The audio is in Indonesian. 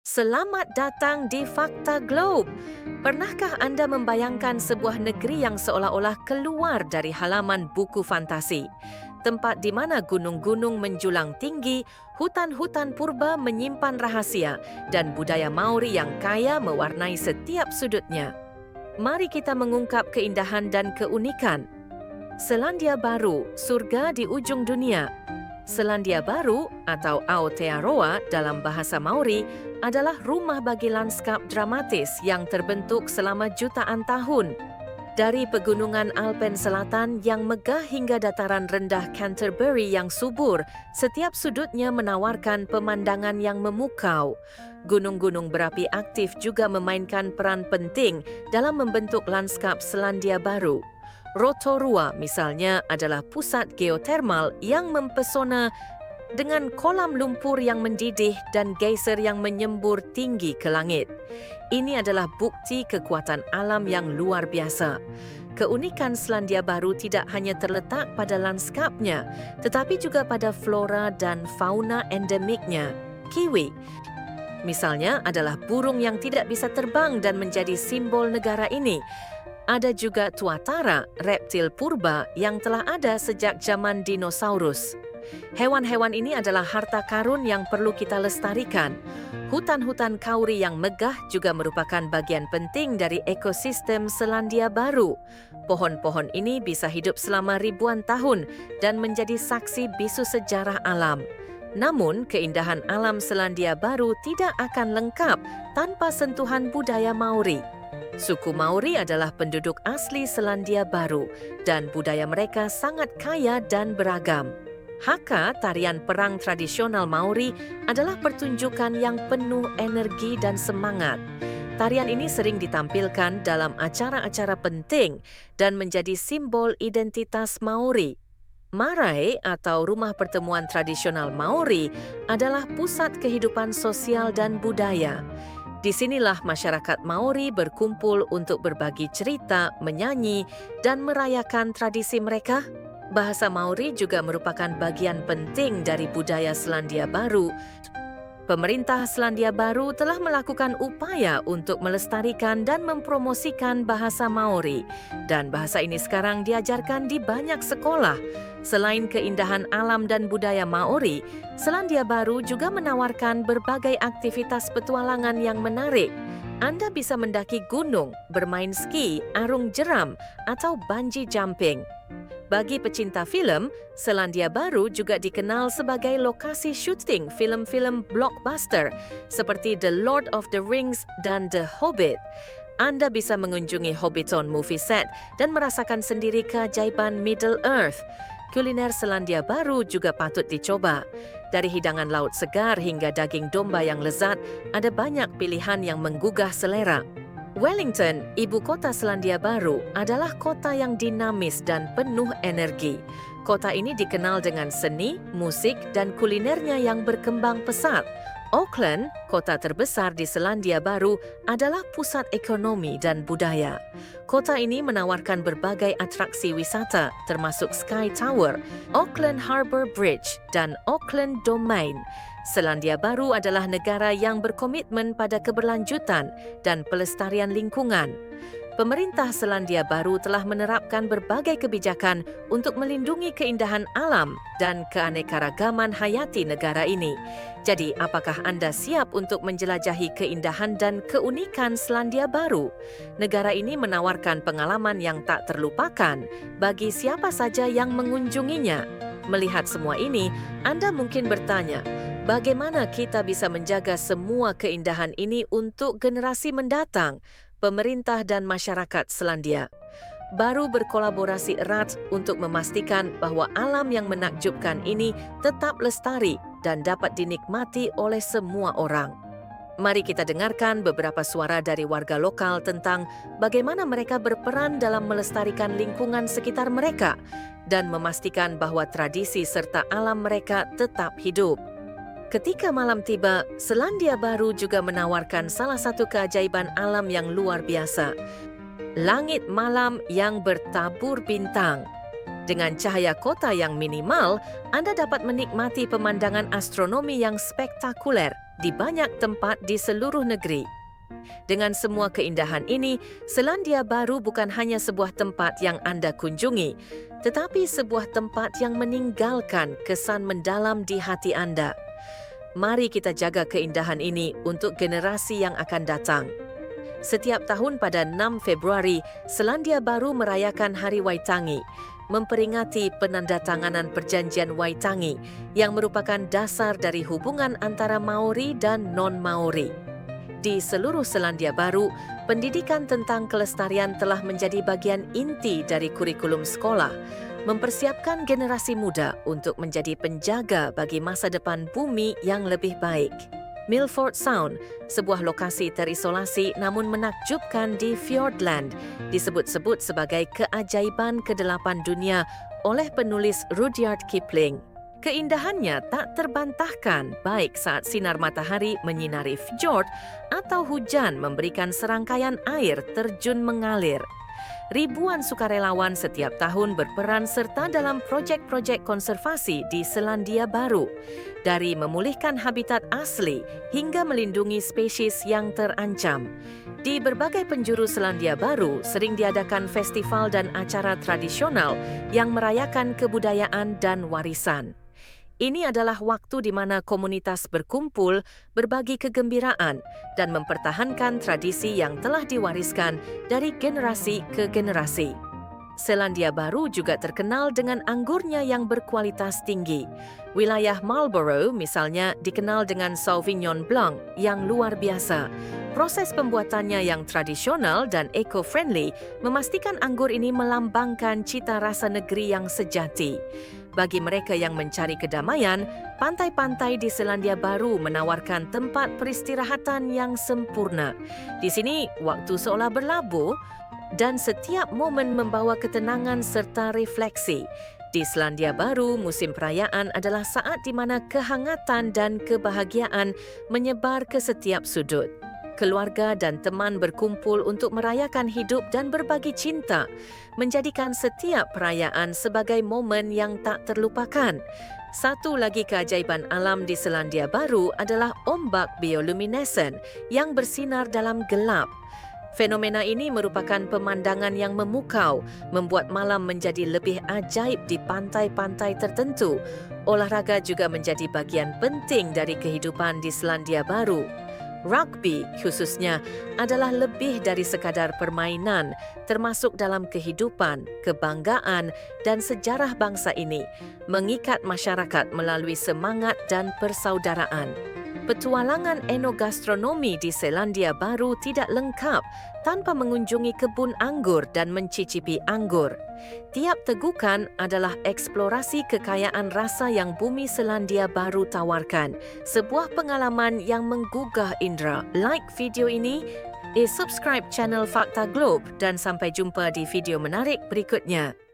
Selamat datang di Fakta Globe. Pernahkah Anda membayangkan sebuah negeri yang seolah-olah keluar dari halaman buku fantasi? Tempat di mana gunung-gunung menjulang tinggi, hutan-hutan purba menyimpan rahasia, dan budaya Maori yang kaya mewarnai setiap sudutnya. Mari kita mengungkap keindahan dan keunikan. Selandia Baru, surga di ujung dunia. Selandia Baru atau Aotearoa dalam bahasa Maori adalah rumah bagi lanskap dramatis yang terbentuk selama jutaan tahun. Dari pegunungan Alpen Selatan yang megah hingga dataran rendah Canterbury yang subur, setiap sudutnya menawarkan pemandangan yang memukau. Gunung-gunung berapi aktif juga memainkan peran penting dalam membentuk lanskap Selandia Baru. Rotorua misalnya adalah pusat geotermal yang mempesona dengan kolam lumpur yang mendidih dan geyser yang menyembur tinggi ke langit. Ini adalah bukti kekuatan alam yang luar biasa. Keunikan Selandia Baru tidak hanya terletak pada lanskapnya, tetapi juga pada flora dan fauna endemiknya. Kiwi, misalnya, adalah burung yang tidak bisa terbang dan menjadi simbol negara ini. Ada juga tuatara, reptil purba yang telah ada sejak zaman dinosaurus. Hewan-hewan ini adalah harta karun yang perlu kita lestarikan. Hutan-hutan kauri yang megah juga merupakan bagian penting dari ekosistem Selandia Baru. Pohon-pohon ini bisa hidup selama ribuan tahun dan menjadi saksi bisu sejarah alam. Namun, keindahan alam Selandia Baru tidak akan lengkap tanpa sentuhan budaya Maori. Suku Maori adalah penduduk asli Selandia Baru dan budaya mereka sangat kaya dan beragam. Haka, tarian perang tradisional Maori, adalah pertunjukan yang penuh energi dan semangat. Tarian ini sering ditampilkan dalam acara-acara penting dan menjadi simbol identitas Maori. Marae atau rumah pertemuan tradisional Maori adalah pusat kehidupan sosial dan budaya. Disinilah masyarakat Maori berkumpul untuk berbagi cerita, menyanyi, dan merayakan tradisi mereka. Bahasa Maori juga merupakan bagian penting dari budaya Selandia Baru. Pemerintah Selandia Baru telah melakukan upaya untuk melestarikan dan mempromosikan bahasa Maori, dan bahasa ini sekarang diajarkan di banyak sekolah. Selain keindahan alam dan budaya Maori, Selandia Baru juga menawarkan berbagai aktivitas petualangan yang menarik. Anda bisa mendaki gunung, bermain ski, arung jeram, atau bungee jumping. Bagi pecinta filem, Selandia Baru juga dikenal sebagai lokasi syuting filem-filem blockbuster seperti The Lord of the Rings dan The Hobbit. Anda bisa mengunjungi Hobbiton Movie Set dan merasakan sendiri keajaiban Middle Earth. Kuliner Selandia Baru juga patut dicoba. Dari hidangan laut segar hingga daging domba yang lezat, ada banyak pilihan yang menggugah selera. Wellington, ibu kota Selandia Baru, adalah kota yang dinamis dan penuh energi. Kota ini dikenal dengan seni, musik, dan kulinernya yang berkembang pesat. Auckland, kota terbesar di Selandia Baru, adalah pusat ekonomi dan budaya. Kota ini menawarkan berbagai atraksi wisata, termasuk Sky Tower, Auckland Harbour Bridge, dan Auckland Domain. Selandia Baru adalah negara yang berkomitmen pada keberlanjutan dan pelestarian lingkungan. Pemerintah Selandia Baru telah menerapkan berbagai kebijakan untuk melindungi keindahan alam dan keanekaragaman hayati negara ini. Jadi, apakah Anda siap untuk menjelajahi keindahan dan keunikan Selandia Baru? Negara ini menawarkan pengalaman yang tak terlupakan bagi siapa saja yang mengunjunginya. Melihat semua ini, Anda mungkin bertanya, bagaimana kita bisa menjaga semua keindahan ini untuk generasi mendatang? Pemerintah dan masyarakat Selandia Baru berkolaborasi erat untuk memastikan bahwa alam yang menakjubkan ini tetap lestari dan dapat dinikmati oleh semua orang. Mari kita dengarkan beberapa suara dari warga lokal tentang bagaimana mereka berperan dalam melestarikan lingkungan sekitar mereka dan memastikan bahwa tradisi serta alam mereka tetap hidup. Ketika malam tiba, Selandia Baru juga menawarkan salah satu keajaiban alam yang luar biasa. Langit malam yang bertabur bintang. Dengan cahaya kota yang minimal, Anda dapat menikmati pemandangan astronomi yang spektakuler di banyak tempat di seluruh negeri. Dengan semua keindahan ini, Selandia Baru bukan hanya sebuah tempat yang Anda kunjungi, tetapi sebuah tempat yang meninggalkan kesan mendalam di hati Anda. Mari kita jaga keindahan ini untuk generasi yang akan datang. Setiap tahun pada 6 Februari, Selandia Baru merayakan Hari Waitangi, memperingati penandatanganan Perjanjian Waitangi yang merupakan dasar dari hubungan antara Maori dan non-Maori. Di seluruh Selandia Baru, pendidikan tentang kelestarian telah menjadi bagian inti dari kurikulum sekolah, mempersiapkan generasi muda untuk menjadi penjaga bagi masa depan bumi yang lebih baik. Milford Sound, sebuah lokasi terisolasi namun menakjubkan di Fiordland, disebut-sebut sebagai keajaiban ke-8 dunia oleh penulis Rudyard Kipling. Keindahannya tak terbantahkan baik saat sinar matahari menyinari fjord atau hujan memberikan serangkaian air terjun mengalir. Ribuan sukarelawan setiap tahun berperan serta dalam projek-projek konservasi di Selandia Baru, dari memulihkan habitat asli hingga melindungi spesies yang terancam. Di berbagai penjuru Selandia Baru sering diadakan festival dan acara tradisional yang merayakan kebudayaan dan warisan. Ini adalah waktu di mana komunitas berkumpul, berbagi kegembiraan, dan mempertahankan tradisi yang telah diwariskan dari generasi ke generasi. Selandia Baru juga terkenal dengan anggurnya yang berkualitas tinggi. Wilayah Marlborough misalnya dikenal dengan Sauvignon Blanc yang luar biasa. Proses pembuatannya yang tradisional dan eco-friendly memastikan anggur ini melambangkan cita rasa negeri yang sejati. Bagi mereka yang mencari kedamaian, pantai-pantai di Selandia Baru menawarkan tempat peristirahatan yang sempurna. Di sini, waktu seolah berlabuh dan setiap momen membawa ketenangan serta refleksi. Di Selandia Baru, musim perayaan adalah saat di mana kehangatan dan kebahagiaan menyebar ke setiap sudut. Keluarga dan teman berkumpul untuk merayakan hidup dan berbagi cinta, menjadikan setiap perayaan sebagai momen yang tak terlupakan. Satu lagi keajaiban alam di Selandia Baru adalah ombak bioluminescent yang bersinar dalam gelap. Fenomena ini merupakan pemandangan yang memukau, membuat malam menjadi lebih ajaib di pantai-pantai tertentu. Olahraga juga menjadi bagian penting dari kehidupan di Selandia Baru. Rugby khususnya adalah lebih dari sekadar permainan, termasuk dalam kehidupan, kebanggaan dan sejarah bangsa ini, mengikat masyarakat melalui semangat dan persaudaraan. Petualangan enogastronomi di Selandia Baru tidak lengkap tanpa mengunjungi kebun anggur dan mencicipi anggur. Tiap tegukan adalah eksplorasi kekayaan rasa yang bumi Selandia Baru tawarkan, sebuah pengalaman yang menggugah indera. Like video ini, subscribe channel Fakta Globe dan sampai jumpa di video menarik berikutnya.